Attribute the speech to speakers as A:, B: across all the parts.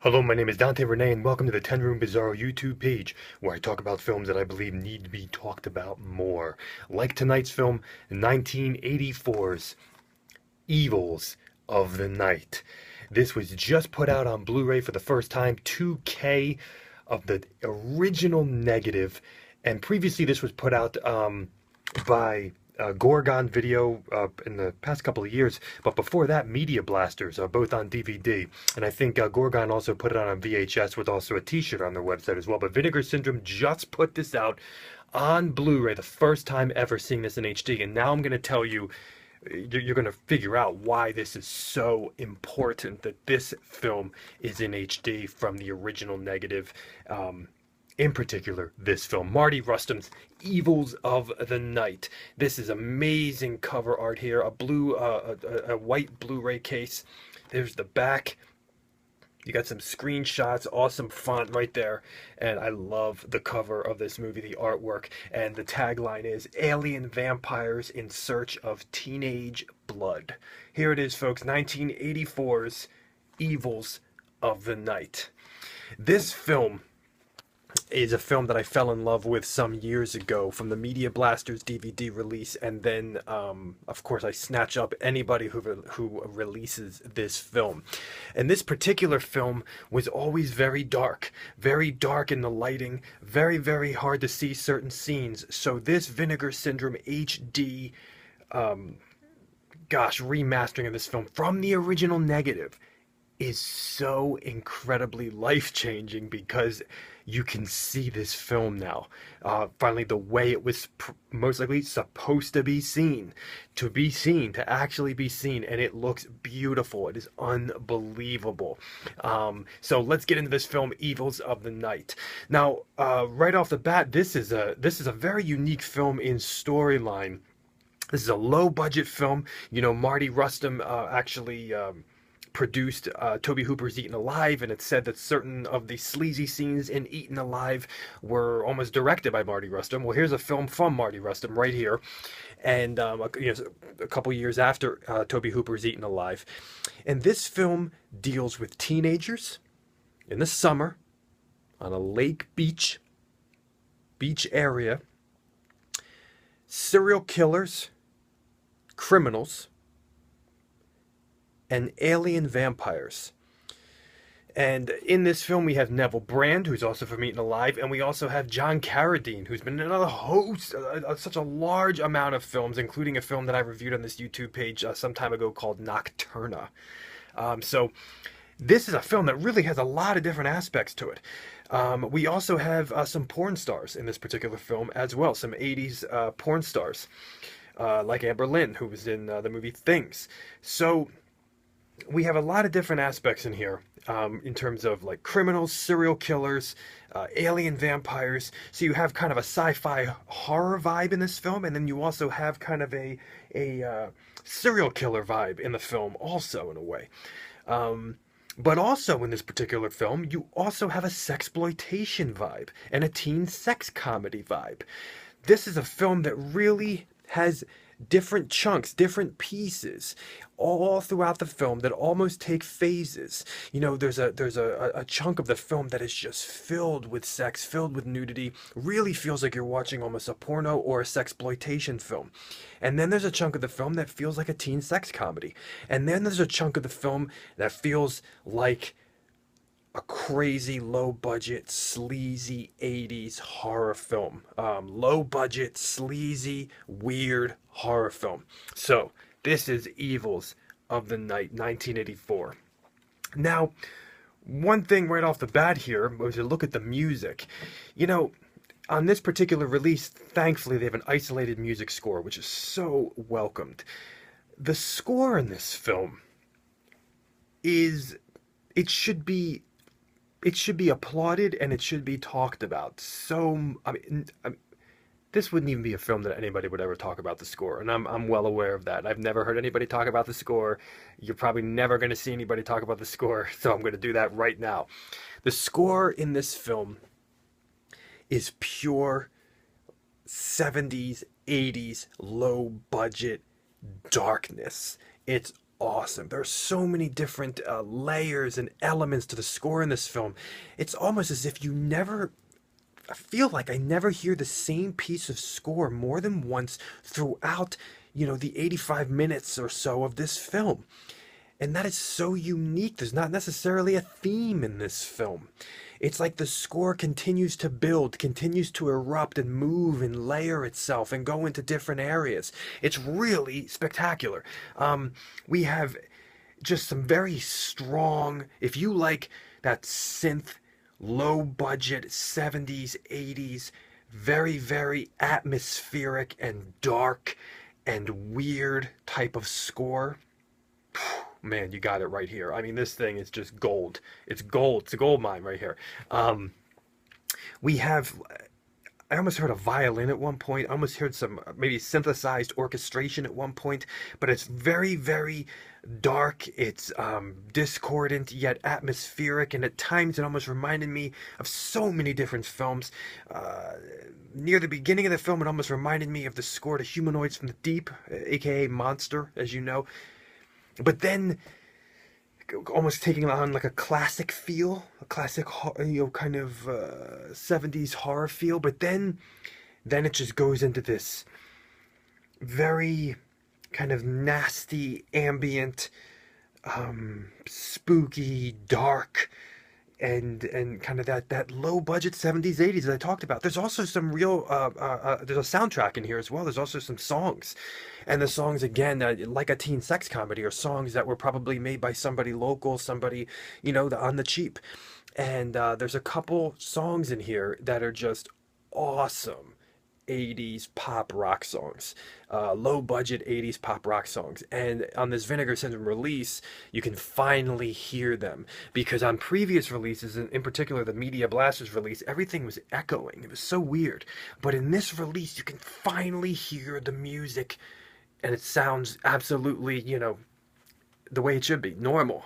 A: Hello, my name is Dante Renee, and welcome to the 10 Room Bizarro YouTube page, where I talk about films that I believe need to be talked about more. Like tonight's film, 1984's Evils of the Night. This was just put out on Blu-ray for the first time, 2K of the original negative, and previously this was put out by Gorgon Video in the past couple of years, but before that, Media Blasters, both on DVD. And I think Gorgon also put it on VHS with also a t-shirt on their website as well. But Vinegar Syndrome just put this out on Blu-ray, the first time ever seeing this in HD. And now I'm going to tell you, you're going to figure out why this is so important that this film is in HD from the original negative. In particular, this film, Marty Rustam's Evils of the Night. This is amazing cover art here, a white Blu-ray case. There's the back. You got some screenshots, awesome font right there, and I love the cover of this movie, the artwork, and the tagline is Alien Vampires in Search of Teenage Blood. Here it is, folks, 1984's Evils of the Night. This film is a film that I fell in love with some years ago from the Media Blasters DVD release, and then of course I snatch up anybody who releases this film. And this particular film was always very dark in the lighting, very hard to see certain scenes. So this Vinegar Syndrome HD remastering of this film from the original negative is so incredibly life-changing because you can see this film now. Finally, the way it was most likely supposed to be seen, to actually be seen, and it looks beautiful. It is unbelievable. So let's get into this film, Evils of the Night. Now, right off the bat, this is a very unique film in storyline. This is a low-budget film. You know, Marty Rustam actually produced Tobe Hooper's Eaten Alive, and it said that certain of the sleazy scenes in Eaten Alive were almost directed by Marty Rustam. Well, here's a film from Marty Rustam right here, and a couple years after Tobe Hooper's Eaten Alive. And this film deals with teenagers in the summer on a lake beach area, serial killers, criminals, and alien vampires. And in this film we have Neville Brand, who's also from Eaten Alive, and we also have John Carradine, who's been another host of such a large amount of films, including a film that I reviewed on this YouTube page some time ago called Nocturna. So this is a film that really has a lot of different aspects to it. We also have some porn stars in this particular film as well, some 80s porn stars, like Amber Lynn, who was in the movie Things. So we have a lot of different aspects in here, in terms of like criminals, serial killers, alien vampires. So you have kind of a sci-fi horror vibe in this film, and then you also have kind of a serial killer vibe in the film also, in a way. But also in this particular film, you also have a sexploitation vibe and a teen sex comedy vibe. This is a film that really has different chunks, different pieces, all throughout the film that almost take phases. You know, there's a chunk of the film that is just filled with sex, filled with nudity, really feels like you're watching almost a porno or a sexploitation film. And then there's a chunk of the film that feels like a teen sex comedy. And then there's a chunk of the film that feels like a crazy, low-budget, sleazy 80s horror film. Low-budget, sleazy, weird horror film. So, this is Evils of the Night, 1984. Now, one thing right off the bat here was to look at the music. You know, on this particular release, thankfully, they have an isolated music score, which is so welcomed. The score in this film is... It should be applauded, and it should be talked about. So, I mean, this wouldn't even be a film that anybody would ever talk about the score, and I'm well aware of that. I've never heard anybody talk about the score. You're probably never going to see anybody talk about the score, so I'm going to do that right now. The score in this film is pure 70s, 80s, low-budget darkness. It's awesome. There are so many different layers and elements to the score in this film. It's almost as if you never I feel like I never hear the same piece of score more than once throughout, the 85 minutes or so of this film. And that is so unique. There's not necessarily a theme in this film. It's like the score continues to build, continues to erupt and move and layer itself and go into different areas. It's really spectacular. We have just some very strong, if you like that synth, low budget 70s, 80s, very, very atmospheric and dark and weird type of score. Man, you got it right here. I mean, this thing is just gold. It's gold. It's a gold mine right here. We have, I almost heard a violin at one point. I almost heard some maybe synthesized orchestration at one point, but it's very, very dark. It's discordant yet atmospheric, and at times it almost reminded me of so many different films. Near the beginning of the film, it almost reminded me of the score to Humanoids from the Deep, aka Monster, as you know. But then, almost taking on like a classic feel, a classic, kind of 70s horror feel. But then it just goes into this very kind of nasty, ambient, spooky, dark, and kind of that low budget 70s 80s that I talked about. There's also some real there's a soundtrack in here as well. There's also some songs, and the songs, again, like a teen sex comedy, are songs that were probably made by somebody local, somebody on the cheap. And there's a couple songs in here that are just awesome 80s pop rock songs, low budget 80s pop rock songs. And on this Vinegar Syndrome release, you can finally hear them, because on previous releases, in particular the Media Blasters release, everything was echoing. It was so weird. But in this release, you can finally hear the music, and it sounds absolutely, the way it should be, normal.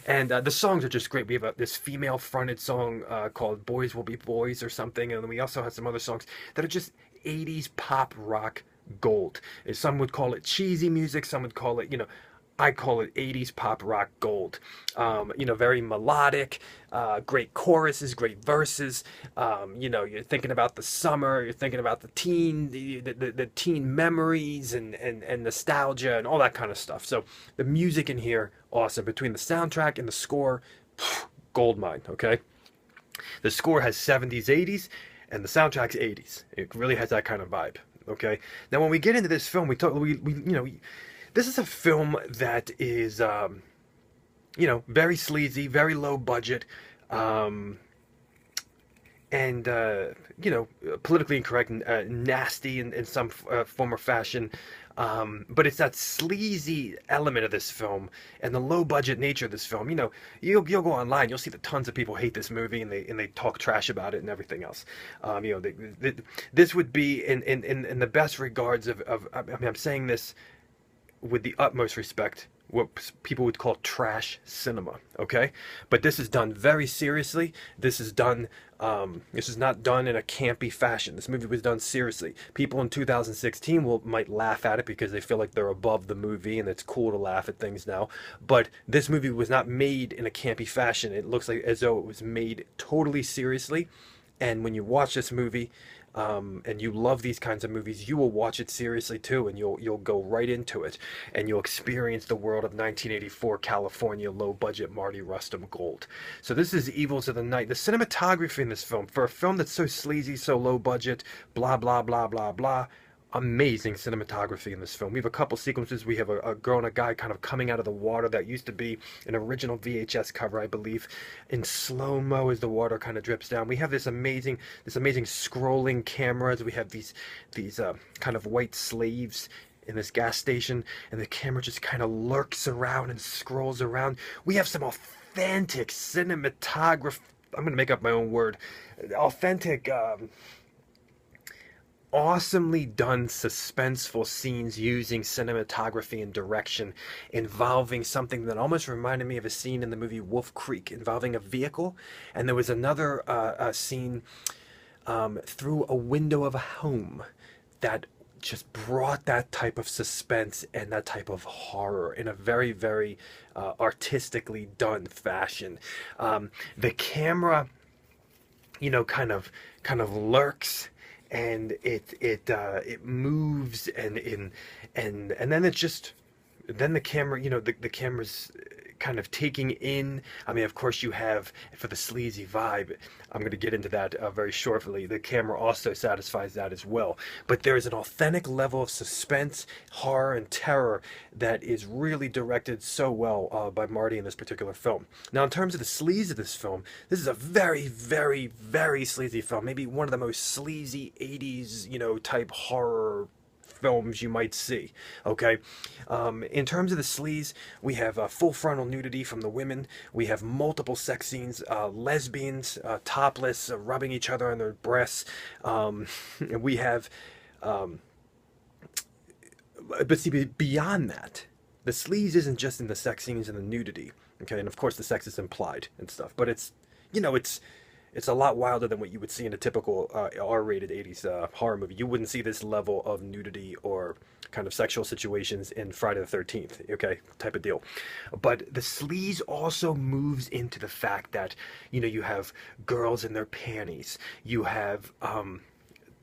A: And the songs are just great. We have this female-fronted song called Boys Will Be Boys or something, and then we also have some other songs that are just 80s pop rock gold. Some would call it cheesy music, some would call it, I call it 80s pop rock gold. Very melodic, great choruses, great verses. You're thinking about the summer, you're thinking about the teen memories and nostalgia and all that kind of stuff. So the music in here, awesome. Between the soundtrack and the score, gold mine, okay? The score has 70s, 80s, and the soundtrack's 80s. It really has that kind of vibe, okay? Now, when we get into this film, this is a film that is, very sleazy, very low budget, and, politically incorrect, nasty in some form or fashion. But it's that sleazy element of this film and the low budget nature of this film. You'll go online, you'll see that tons of people hate this movie and they talk trash about it and everything else. This would be in the best regards of I'm saying this with the utmost respect, what people would call trash cinema, okay? But this is done very seriously. This is not done in a campy fashion. This movie was done seriously. People in 2016 might laugh at it because they feel like they're above the movie and it's cool to laugh at things now. But this movie was not made in a campy fashion. It looks like as though it was made totally seriously. And when you watch this movie, and you love these kinds of movies, you will watch it seriously too, and you'll go right into it, and you'll experience the world of 1984 California low budget Marty Rustam gold. So this is Evils of the Night. The cinematography in this film, for a film that's so sleazy, so low budget, blah blah blah blah blah, amazing cinematography in this film. We have a couple sequences. We have a girl and a guy kind of coming out of the water that used to be an original VHS cover, I believe, in slow-mo as the water kind of drips down. We have this amazing scrolling cameras. We have these kind of white slaves in this gas station, and the camera just kind of lurks around and scrolls around. We have some authentic cinematography. I'm going to make up my own word. Authentic, awesomely done suspenseful scenes using cinematography and direction, involving something that almost reminded me of a scene in the movie Wolf Creek involving a vehicle. And there was another scene through a window of a home that just brought that type of suspense and that type of horror in a very, very artistically done fashion. The camera, kind of lurks, and it moves, and then it's just, then the camera, the camera's kind of taking in. I mean, of course, you have, for the sleazy vibe, I'm going to get into that very shortly. The camera also satisfies that as well. But there is an authentic level of suspense, horror, and terror that is really directed so well by Marty in this particular film. Now, in terms of the sleaze of this film, this is a very, very, very sleazy film. Maybe one of the most sleazy 80s, type horror films you might see. Okay, in terms of the sleaze, we have full frontal nudity from the women. We have multiple sex scenes, lesbians, topless, rubbing each other on their breasts. And we have, but see, beyond that, the sleaze isn't just in the sex scenes and the nudity. Okay, and of course the sex is implied and stuff, but it's, it's a lot wilder than what you would see in a typical R-rated 80s horror movie. You wouldn't see this level of nudity or kind of sexual situations in Friday the 13th, okay, type of deal. But the sleaze also moves into the fact that, you have girls in their panties. You have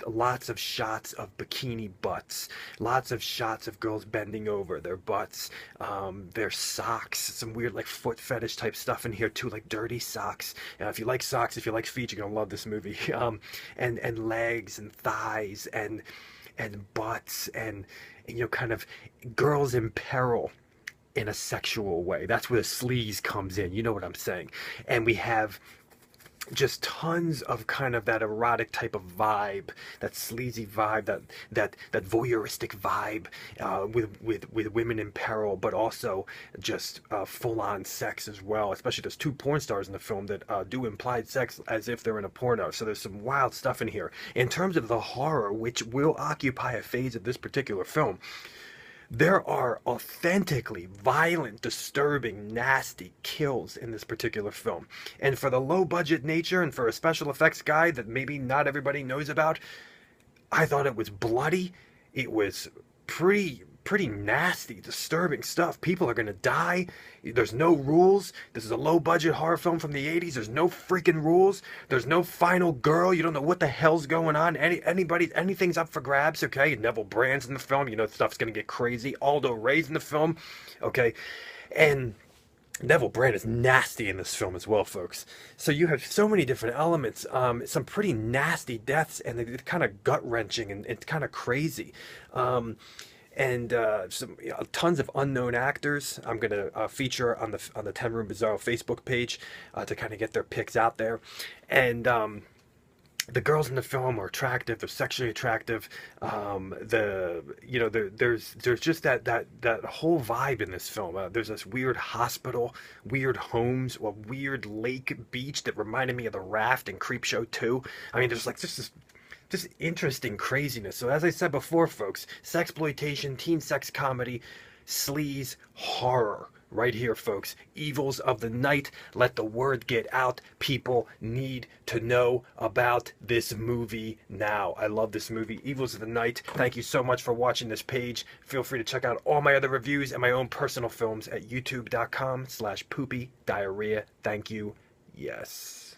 A: lots of shots of bikini butts, lots of shots of girls bending over their butts, their socks, some weird like foot fetish type stuff in here too, like dirty socks. If you like socks, if you like feet, you're gonna love this movie. And legs and thighs and butts and kind of girls in peril in a sexual way. That's where the sleaze comes in. You know what I'm saying? And we have just tons of kind of that erotic type of vibe, that sleazy vibe, that voyeuristic vibe, with women in peril, but also just full-on sex as well. Especially there's two porn stars in the film that do implied sex as if they're in a porno. So there's some wild stuff in here. In terms of the horror, which will occupy a phase of this particular film, there are authentically violent, disturbing, nasty kills in this particular film. And for the low budget nature and for a special effects guy that maybe not everybody knows about, I thought it was bloody. It was pretty nasty, disturbing stuff. People are gonna die. There's no rules. This is a low budget horror film from the 80s. There's no freaking rules. There's no final girl. You don't know what the hell's going on. Anything's up for grabs, okay? Neville Brand's in the film. Stuff's gonna get crazy. Aldo Ray's in the film, okay? And Neville Brand is nasty in this film as well, folks. So you have so many different elements, some pretty nasty deaths, and they're kind of gut-wrenching, and it's kind of crazy. And some tons of unknown actors. I'm gonna feature on the 10 Room Bizarro Facebook page to kind of get their picks out there. And the girls in the film are attractive. They're sexually attractive. There's just that whole vibe in this film. There's this weird hospital, weird homes, a weird lake beach that reminded me of The Raft and Creepshow 2. I mean, there's like just interesting craziness. So as I said before, folks, sexploitation, teen sex comedy, sleaze, horror. Right here, folks. Evils of the night. Let the word get out. People need to know about this movie now. I love this movie, Evils of the Night. Thank you so much for watching this page. Feel free to check out all my other reviews and my own personal films at youtube.com/poopy diarrhea. Thank you. Yes.